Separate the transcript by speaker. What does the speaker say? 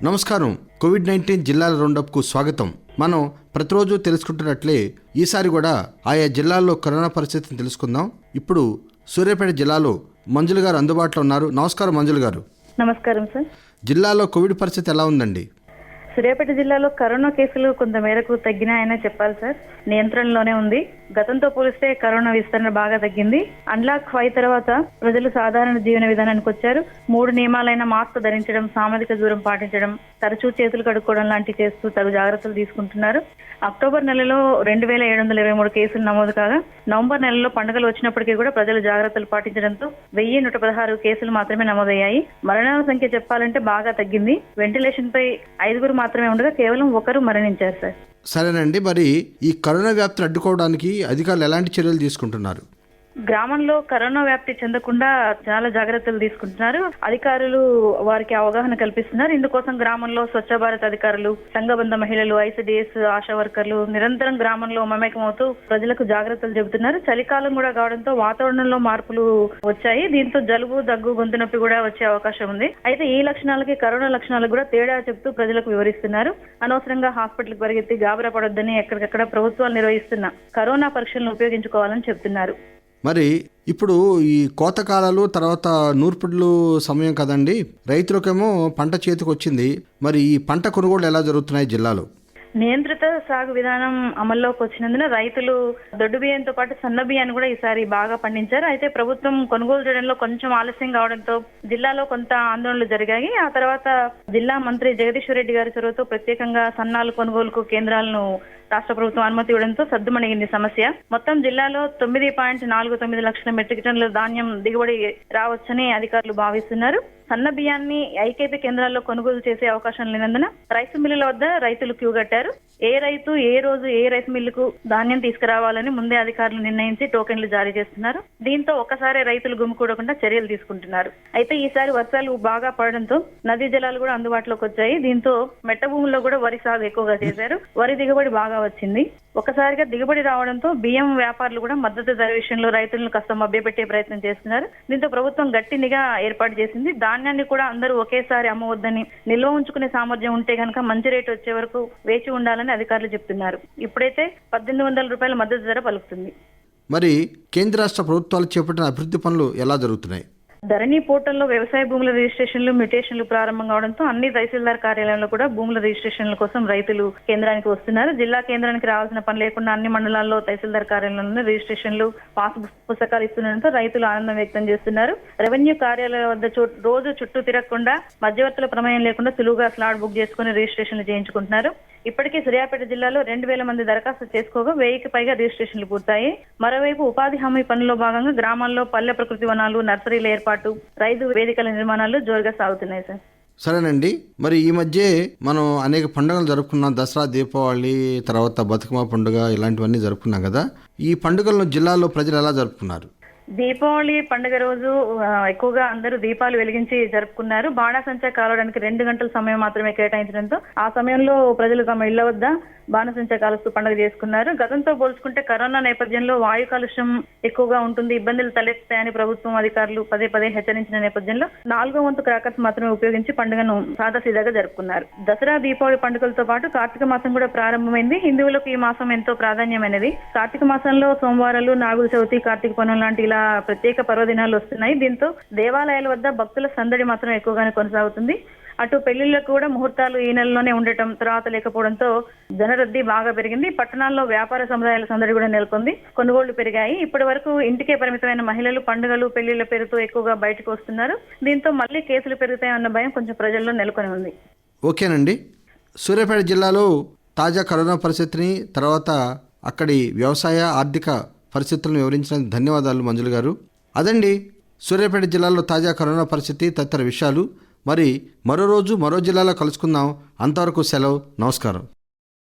Speaker 1: నమస్కారం. కోవిడ్-19 జిల్లాల రౌండప్కు స్వాగతం. మనం ప్రతిరోజు తెలుసుకుంటున్నట్లే ఈసారి కూడా ఆయా జిల్లాల్లో కరోనా పరిస్థితిని తెలుసుకుందాం. ఇప్పుడు సూర్యాపేట జిల్లాలో మంజుల గారు అందుబాటులో ఉన్నారు. నమస్కారం మంజుల గారు.
Speaker 2: నమస్కారం సార్.
Speaker 1: జిల్లాలో కోవిడ్ పరిస్థితి ఎలా ఉందండి?
Speaker 2: సూర్యాపేట జిల్లాలో కరోనా కేసులు కొంత మేరకు తగ్గినాయనే చెప్పాలి సార్. నియంత్రణలోనే ఉంది. గతంతో పోలిస్తే కరోనా విస్తరణ బాగా తగ్గింది. అన్లాక్ 5 తర్వాత ప్రజలు సాధారణ జీవన విధానానికి వచ్చారు. 3 నియమాలైన మాస్క్ ధరించడం, సామాజిక దూరం పాటించడం, తరచూ చేతులు కడుక్కోవడం లాంటివి చేస్తూ తగు జాగ్రత్తలు తీసుకుంటున్నారు. అక్టోబర్ నెలలో 2723 కేసులు నమోదు కాగా నవంబర్ నెలలో పండుగలు వచ్చినప్పటికీ కూడా ప్రజలు జాగ్రత్తలు పాటించడంతో 1116 కేసులు మాత్రమే నమోదయ్యాయి. మరణాల సంఖ్య చెప్పాలంటే బాగా తగ్గింది. వెంటిలేషన్ పై 5 మాత్రమే ఉండగా కేవలం 1 మరణించారు సార్.
Speaker 1: సరేనండి, మరి ఈ కరోనా వ్యాప్తిని అడ్డుకోవడానికి అధికారులు ఎలాంటి చర్యలు తీసుకుంటున్నారు?
Speaker 2: గ్రామంలో కరోనా వ్యాప్తి చెందకుండా చాలా జాగ్రత్తలు తీసుకుంటున్నారు. అధికారులు వారికి అవగాహన కల్పిస్తున్నారు. ఇందుకోసం గ్రామంలో స్వచ్ఛ భారత్ అధికారులు, సంఘబంధ మహిళలు, ఐసిడిఎస్, ఆశా వర్కర్లు నిరంతరం గ్రామంలో మమేకమవుతూ ప్రజలకు జాగ్రత్తలు చెబుతున్నారు. చలికాలం కూడా కావడంతో వాతావరణంలో మార్పులు వచ్చాయి. దీంతో జలుబు, దగ్గు, గొంతు నొప్పి కూడా వచ్చే అవకాశం ఉంది. అయితే ఈ లక్షణాలకి కరోనా లక్షణాలకు కూడా తేడా చెప్తూ ప్రజలకు వివరిస్తున్నారు. అనవసరంగా హాస్పిటల్కి పరిగెత్తి గాబరా పడొద్దని ఎక్కడికక్కడ ప్రభుత్వాలు నిర్వహిస్తున్న కరోనా పరీక్షలను ఉపయోగించుకోవాలని చెప్తున్నారు.
Speaker 1: మరి ఇప్పుడు ఈ కోతకాలాలు తర్వాత నూర్పిడులు సమయం కదండి, రైతులకేమో పంట చేతికి వచ్చింది. మరి ఈ పంట కొనుగోలు ఎలా జరుగుతున్నాయి జిల్లాలో?
Speaker 2: నియంత్రిత సాగు విధానం అమల్లోకి వచ్చినందున రైతులు దొడ్డు బియ్యంతో పాటు సన్న బియ్యాన్ని కూడా ఈసారి బాగా పండించారు. అయితే ప్రభుత్వం కొనుగోలు చేయడంలో కొంచెం ఆలస్యం కావడంతో జిల్లాలో కొంత ఆందోళనలు జరిగాయి. ఆ తర్వాత జిల్లా మంత్రి జగదీశ్వర్ రెడ్డి గారి చొరవతో ప్రత్యేకంగా సన్నాలు కొనుగోలుకు కేంద్రాలను రాష్ట్ర ప్రభుత్వం అనుమతి ఇవ్వడంతో సద్దుమణిగింది సమస్య. మొత్తం జిల్లాలో 9.49 లక్షల మెట్రిక్ టన్నుల ధాన్యం దిగుబడి రావచ్చని అధికారులు భావిస్తున్నారు. సన్న బియ్యాన్ని ఐకేపీ కేంద్రాల్లో కొనుగోలు చేసే అవకాశం లేనందున రైసు మిల్లుల వద్ద రైతులు క్యూ కట్టారు. ఏ రైతు ఏ రోజు ఏ రైసు మిల్లుకు ధాన్యం తీసుకురావాలని ముందే అధికారులు నిర్ణయించి టోకెన్లు జారీ చేస్తున్నారు. దీంతో ఒక్కసారి రైతులు గుమికూడకుండా చర్యలు తీసుకుంటున్నారు. అయితే ఈసారి వర్షాలు బాగా పడడంతో నదీ జలాలు కూడా అందుబాటులోకి వచ్చాయి. దీంతో మెట్ట భూముల్లో కూడా వరి సాగు ఎక్కువగా చేశారు. వరి దిగుబడి బాగా వచ్చింది. ఒక్కసారిగా దిగుబడి రావడంతో బియ్యం వ్యాపారులు కూడా మద్దతు ధర విషయంలో రైతులను కాస్త మభ్యపెట్టే ప్రయత్నం చేస్తున్నారు. దీంతో ప్రభుత్వం గట్టి నిఘా ఏర్పాటు చేసింది. ధాన్యాన్ని కూడా అందరూ ఒకేసారి అమ్మవద్దని, నిల్వ ఉంచుకునే సామర్థ్యం ఉంటే కనుక మంచి రేటు వచ్చే వరకు వేచి ఉండాలని అధికారులు చెప్తున్నారు. ఇప్పుడైతే 1800 రూపాయల మద్దతు ధర పలుకుతుంది.
Speaker 1: మరి కేంద్ర రాష్ట్ర ప్రభుత్వాలు చేపట్టిన అభివృద్ధి పనులు ఎలా జరుగుతున్నాయి?
Speaker 2: ధరణి పోర్టల్లో వ్యవసాయ భూముల రిజిస్ట్రేషన్లు, మ్యుటేషన్లు ప్రారంభం కావడంతో అన్ని తహసీల్దార్ కార్యాలయంలో కూడా భూముల రిజిస్ట్రేషన్ల కోసం రైతులు కేంద్రానికి వస్తున్నారు. జిల్లా కేంద్రానికి రావాల్సిన పని లేకుండా అన్ని మండలాల్లో తహసీల్దార్ కార్యాలయంలో రిజిస్ట్రేషన్లు, పాస్ పుస్తకాలు ఇస్తుండటంతో రైతులు ఆనందం వ్యక్తం చేస్తున్నారు. రెవెన్యూ కార్యాలయాల వద్ద రోజు చుట్టూ తిరగకుండా మధ్యవర్తుల ప్రమేయం లేకుండా సులువుగా స్లాట్ బుక్ చేసుకుని రిజిస్ట్రేషన్లు చేయించుకుంటున్నారు. ఇప్పటికీ సూర్యాపేట జిల్లాలో 2000 మంది దరఖాస్తు చేసుకోగా 1000కి పైగా రిజిస్ట్రేషన్లు పూర్తయి. మరోవైపు ఉపాధి హామీ పనుల్లో భాగంగా గ్రామాల్లో పల్లె ప్రకృతి వనాలు, నర్సరీల ఏర్పాటు, రైతు వేదికల నిర్మాణాలు జోరుగా సాగుతున్నాయి సార్.
Speaker 1: సరేనండి, మరి ఈ మధ్య మనం అనేక పండుగలు జరుపుకున్నాం. దసరా, దీపావళి, తర్వాత బతుకమ్మ పండుగ, ఇలాంటివన్నీ జరుపుకున్నాం కదా. ఈ పండుగలను జిల్లాలో ప్రజలు ఎలా జరుపుకున్నారు?
Speaker 2: దీపావళి పండుగ రోజు ఎక్కువగా అందరూ దీపాలు వెలిగించి జరుపుకున్నారు. బాణాసంచా కాలడానికి 2 గంటల సమయం మాత్రమే కేటాయించడంతో ఆ సమయంలో ప్రజలు తమ ఇళ్ల వద్ద బాణాసంచా కాలుస్తూ పండుగ చేసుకున్నారు. గతంతో పోల్చుకుంటే కరోనా నేపథ్యంలో వాయు కాలుష్యం ఎక్కువగా ఉంటుంది, ఇబ్బందులు తలెత్తాయని ప్రభుత్వం అధికారులు పదే హెచ్చరించిన నేపథ్యంలో 4వ వంతు క్రాకర్స్ మాత్రమే ఉపయోగించి పండుగను సాదాసీదాగా జరుపుకున్నారు. దసరా, దీపావళి పండుగలతో పాటు కార్తీక మాసం కూడా ప్రారంభమైంది. హిందువులకు ఈ మాసం ఎంతో ప్రాధాన్యమైనది. కార్తీక మాసంలో సోమవారాలు, నాగుల చవితి, కార్తీక పౌర్ణమి లాంటి ఇలా ప్రత్యేక పర్వదినాలు వస్తున్నాయి. దీంతో దేవాలయాల వద్ద భక్తుల సందడి మాత్రం ఎక్కువగానే కొనసాగుతుంది. అటు పెళ్లిళ్లకు కూడా ముహూర్తాలు ఈ నెలలోనే ఉండటం, తర్వాత లేకపోవడంతో జనరద్దీ బాగా పెరిగింది. పట్టణాల్లో వ్యాపార సముదాయాల సందడి కూడా నెలకొంది. కొనుగోళ్లు పెరిగాయి. ఇప్పటి వరకు ఇంటికే పరిమితమైన మహిళలు పండుగలు, పెళ్లిళ్ల పేరుతో ఎక్కువగా బయటకు వస్తున్నారు. దీంతో మళ్లీ కేసులు పెరుగుతాయన్న భయం కొంచెం ప్రజల్లో నెలకొని ఉంది.
Speaker 1: ఓకేనండి, సూర్యాపేట జిల్లాలో తాజా కరోనా పరిస్థితిని, తర్వాత అక్కడి వ్యవసాయ ఆర్థిక పరిస్థితులను వివరించినందుకు ధన్యవాదాలు మంజుల గారు. అదండి సూర్యాపేట జిల్లాలో తాజా కరోనా పరిస్థితి, తదితర విషయాలు. మరి మరో రోజు మరో జిల్లాలో కలుసుకుందాం. అంతవరకు సెలవు. నమస్కారం.